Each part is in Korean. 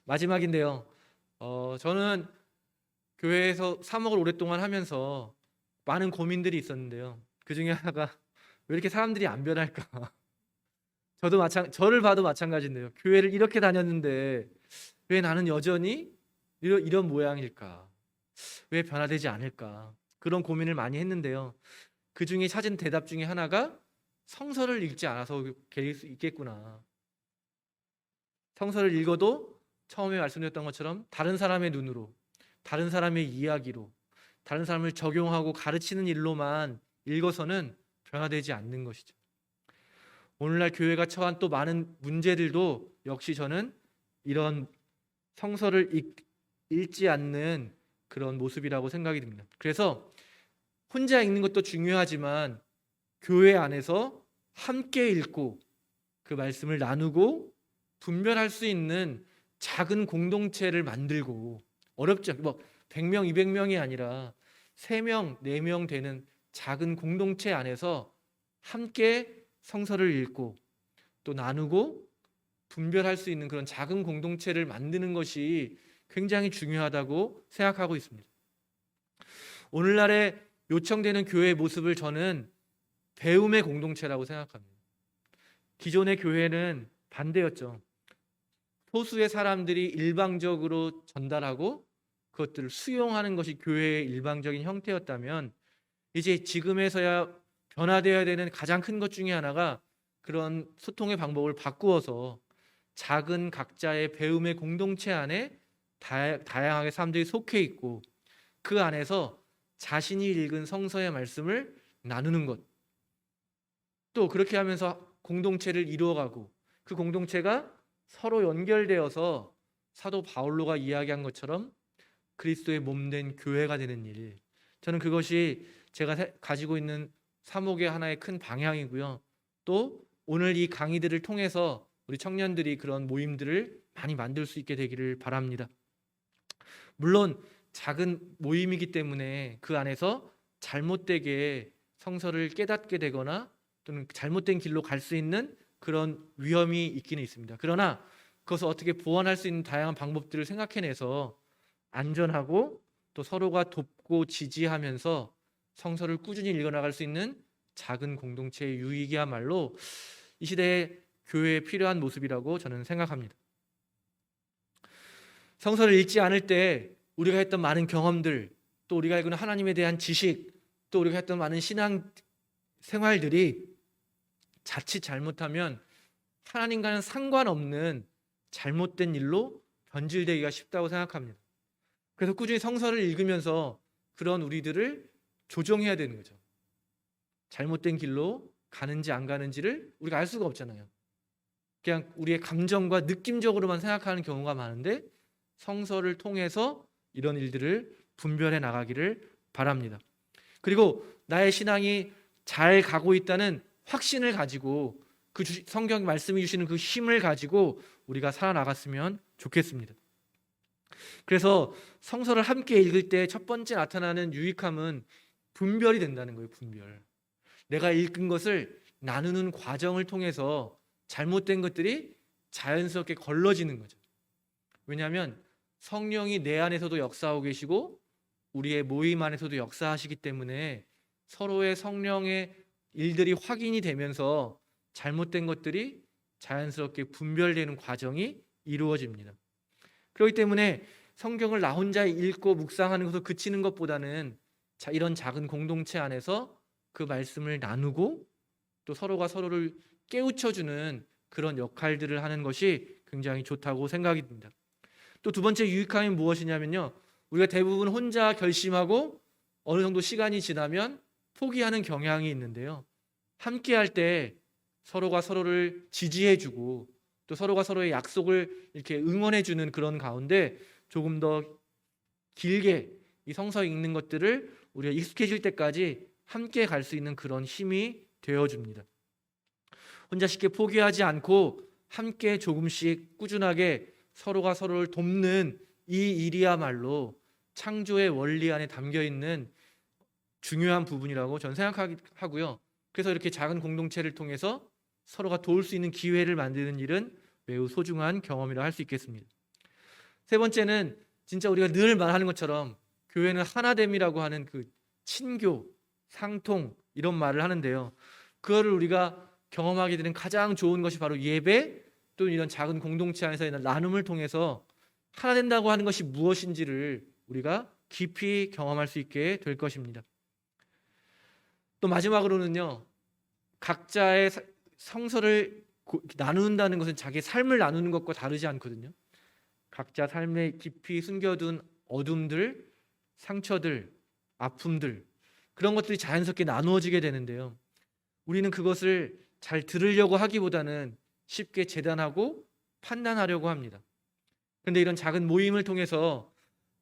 마지막인데요. 저는 교회에서 사목을 오랫동안 하면서 많은 고민들이 있었는데요. 그 중에 하나가 왜 이렇게 사람들이 안 변할까? 저를 봐도 마찬가지인데요. 교회를 이렇게 다녔는데 왜 나는 여전히 이런 모양일까? 왜 변화되지 않을까? 그런 고민을 많이 했는데요. 그 중에 찾은 대답 중에 하나가 성서를 읽지 않아서 될 수 있겠구나. 성서를 읽어도 처음에 말씀드렸던 것처럼 다른 사람의 눈으로, 다른 사람의 이야기로, 다른 사람을 적용하고 가르치는 일로만 읽어서는 변화되지 않는 것이죠. 오늘날 교회가 처한 또 많은 문제들도 역시 저는 이런 성서를 읽지 않는 그런 모습이라고 생각이 듭니다. 그래서 혼자 읽는 것도 중요하지만 교회 안에서 함께 읽고 그 말씀을 나누고 분별할 수 있는 작은 공동체를 만들고, 어렵죠. 뭐 100명, 200명이 아니라 3명, 4명 되는 작은 공동체 안에서 함께 성서를 읽고 또 나누고 분별할 수 있는 그런 작은 공동체를 만드는 것이 굉장히 중요하다고 생각하고 있습니다. 오늘날에 요청되는 교회의 모습을 저는 배움의 공동체라고 생각합니다. 기존의 교회는 반대였죠. 소수의 사람들이 일방적으로 전달하고 그것들을 수용하는 것이 교회의 일방적인 형태였다면, 이제 지금에서야 변화되어야 되는 가장 큰 것 중에 하나가 그런 소통의 방법을 바꾸어서 작은 각자의 배움의 공동체 안에 다양하게 사람들이 속해 있고 그 안에서 자신이 읽은 성서의 말씀을 나누는 것, 또 그렇게 하면서 공동체를 이루어가고 그 공동체가 서로 연결되어서 사도 바울로가 이야기한 것처럼 그리스도의 몸된 교회가 되는 일, 저는 그것이 제가 가지고 있는 사목의 하나의 큰 방향이고요. 또 오늘 이 강의들을 통해서 우리 청년들이 그런 모임들을 많이 만들 수 있게 되기를 바랍니다. 물론 작은 모임이기 때문에 그 안에서 잘못되게 성서를 깨닫게 되거나 또는 잘못된 길로 갈 수 있는 그런 위험이 있기는 있습니다. 그러나 그것을 어떻게 보완할 수 있는 다양한 방법들을 생각해내서 안전하고 또 서로가 돕고 지지하면서 성서를 꾸준히 읽어나갈 수 있는 작은 공동체의 유익이야말로 이 시대에 교회에 필요한 모습이라고 저는 생각합니다. 성서를 읽지 않을 때 우리가 했던 많은 경험들, 또 우리가 알고 있는 하나님에 대한 지식, 또 우리가 했던 많은 신앙 생활들이 자칫 잘못하면 하나님과는 상관없는 잘못된 일로 변질되기가 쉽다고 생각합니다. 그래서 꾸준히 성서를 읽으면서 그런 우리들을 조정해야 되는 거죠. 잘못된 길로 가는지 안 가는지를 우리가 알 수가 없잖아요. 그냥 우리의 감정과 느낌적으로만 생각하는 경우가 많은데 성서를 통해서 이런 일들을 분별해 나가기를 바랍니다. 그리고 나의 신앙이 잘 가고 있다는 확신을 가지고 그 성경 말씀이 주시는 그 힘을 가지고 우리가 살아나갔으면 좋겠습니다. 그래서 성서를 함께 읽을 때 첫 번째 나타나는 유익함은 분별이 된다는 거예요. 분별. 내가 읽은 것을 나누는 과정을 통해서 잘못된 것들이 자연스럽게 걸러지는 거죠. 왜냐하면 성령이 내 안에서도 역사하고 계시고 우리의 모임 안에서도 역사하시기 때문에 서로의 성령의 일들이 확인이 되면서 잘못된 것들이 자연스럽게 분별되는 과정이 이루어집니다. 그렇기 때문에 성경을 나 혼자 읽고 묵상하는 것으로 그치는 것보다는 이런 작은 공동체 안에서 그 말씀을 나누고 또 서로가 서로를 깨우쳐주는 그런 역할들을 하는 것이 굉장히 좋다고 생각이 듭니다. 또 두 번째 유익함이 무엇이냐면요, 우리가 대부분 혼자 결심하고 어느 정도 시간이 지나면 포기하는 경향이 있는데요, 함께 할 때 서로가 서로를 지지해주고 또 서로가 서로의 약속을 이렇게 응원해주는 그런 가운데 조금 더 길게 이 성서 읽는 것들을 우리가 익숙해질 때까지 함께 갈 수 있는 그런 힘이 되어줍니다. 혼자 쉽게 포기하지 않고 함께 조금씩 꾸준하게 서로가 서로를 돕는 이 일이야말로 창조의 원리 안에 담겨있는 중요한 부분이라고 저는 생각하고요. 그래서 이렇게 작은 공동체를 통해서 서로가 도울 수 있는 기회를 만드는 일은 매우 소중한 경험이라 할 수 있겠습니다. 세 번째는 진짜 우리가 늘 말하는 것처럼 교회는 하나됨이라고 하는 그 친교, 상통 이런 말을 하는데요. 그거를 우리가 경험하게 되는 가장 좋은 것이 바로 예배 또는 이런 작은 공동체 안에서의 나눔을 통해서 하나 된다고 하는 것이 무엇인지를 우리가 깊이 경험할 수 있게 될 것입니다. 또 마지막으로는요, 각자의 성서를 나눈다는 것은 자기 삶을 나누는 것과 다르지 않거든요. 각자 삶에 깊이 숨겨둔 어둠들, 상처들, 아픔들, 그런 것들이 자연스럽게 나누어지게 되는데요. 우리는 그것을 잘 들으려고 하기보다는 쉽게 재단하고 판단하려고 합니다. 그런데 이런 작은 모임을 통해서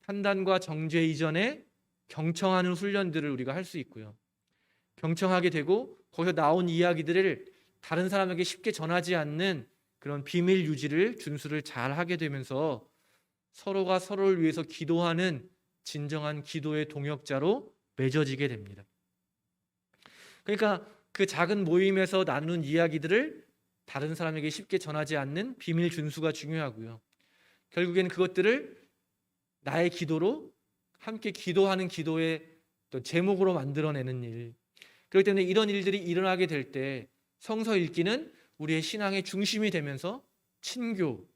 판단과 정죄 이전에 경청하는 훈련들을 우리가 할 수 있고요. 경청하게 되고 거기서 나온 이야기들을 다른 사람에게 쉽게 전하지 않는 그런 비밀 유지를 준수를 잘 하게 되면서 서로가 서로를 위해서 기도하는 진정한 기도의 동역자로 맺어지게 됩니다. 그러니까 그 작은 모임에서 나누는 이야기들을 다른 사람에게 쉽게 전하지 않는 비밀 준수가 중요하고요. 결국에는 그것들을 나의 기도로 함께 기도하는 기도의 또 제목으로 만들어내는 일. 그렇기 때문에 이런 일들이 일어나게 될 때 성서 읽기는 우리의 신앙의 중심이 되면서 친교,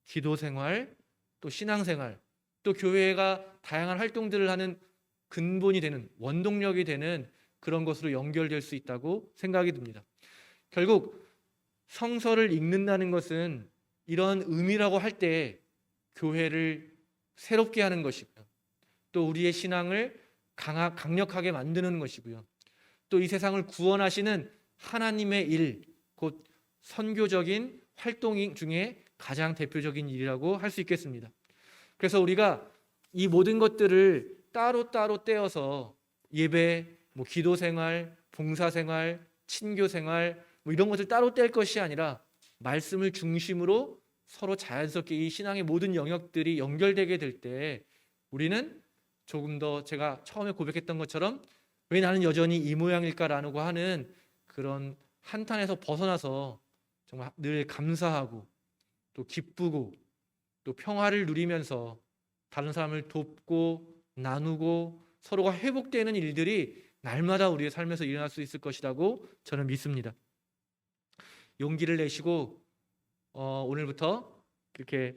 기도 생활, 또 신앙 생활, 또 교회가 다양한 활동들을 하는 근본이 되는, 원동력이 되는 그런 것으로 연결될 수 있다고 생각이 듭니다. 결국 성서를 읽는다는 것은 이런 의미라고 할 때 교회를 새롭게 하는 것이고요. 또 우리의 신앙을 강력하게 만드는 것이고요. 또 이 세상을 구원하시는 하나님의 일, 곧 선교적인 활동 중에 가장 대표적인 일이라고 할 수 있겠습니다. 그래서 우리가 이 모든 것들을 따로따로 떼어서 예배, 기도 생활, 봉사 생활, 친교 생활 이런 것을 따로 뗄 것이 아니라 말씀을 중심으로 서로 자연스럽게 이 신앙의 모든 영역들이 연결되게 될 때 우리는 조금 더 제가 처음에 고백했던 것처럼 왜 나는 여전히 이 모양일까라고 하는 그런 한탄에서 벗어나서 정말 늘 감사하고 또 기쁘고 또 평화를 누리면서 다른 사람을 돕고 나누고 서로가 회복되는 일들이 날마다 우리의 삶에서 일어날 수 있을 것이라고 저는 믿습니다. 용기를 내시고 오늘부터 그렇게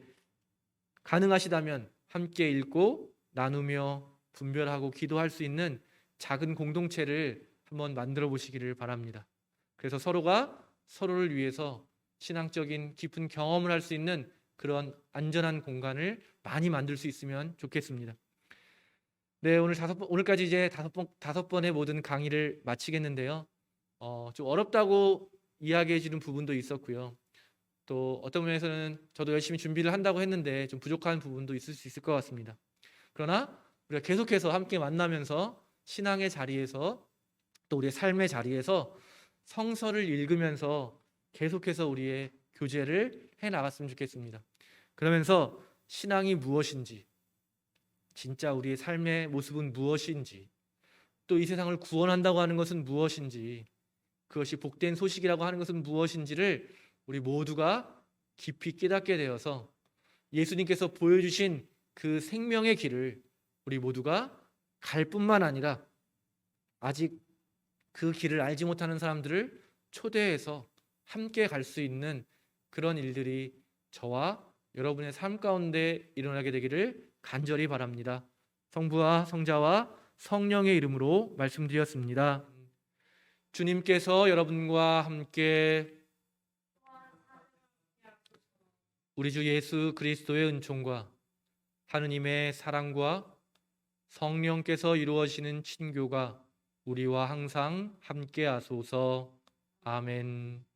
가능하시다면 함께 읽고 나누며 분별하고 기도할 수 있는 작은 공동체를 한번 만들어 보시기를 바랍니다. 그래서 서로가 서로를 위해서 신앙적인 깊은 경험을 할 수 있는 그런 안전한 공간을 많이 만들 수 있으면 좋겠습니다. 네, 오늘까지 이제 다섯 번의 모든 강의를 마치겠는데요. 좀 어렵다고 이야기해 주는 부분도 있었고요. 또 어떤 면에서는 저도 열심히 준비를 한다고 했는데 좀 부족한 부분도 있을 수 있을 것 같습니다. 그러나 우리가 계속해서 함께 만나면서 신앙의 자리에서 또 우리의 삶의 자리에서 성서를 읽으면서 계속해서 우리의 교제를 해 나갔으면 좋겠습니다. 그러면서 신앙이 무엇인지, 진짜 우리의 삶의 모습은 무엇인지, 또 이 세상을 구원한다고 하는 것은 무엇인지, 그것이 복된 소식이라고 하는 것은 무엇인지를 우리 모두가 깊이 깨닫게 되어서 예수님께서 보여주신 그 생명의 길을 우리 모두가 갈 뿐만 아니라 아직 그 길을 알지 못하는 사람들을 초대해서 함께 갈 수 있는 그런 일들이 저와 여러분의 삶 가운데 일어나게 되기를 간절히 바랍니다. 성부와 성자와 성령의 이름으로 말씀드렸습니다. 주님께서 여러분과 함께 우리 주 예수 그리스도의 은총과 하느님의 사랑과 성령께서 이루어지는 친교가 우리와 항상 함께 하소서. 아멘.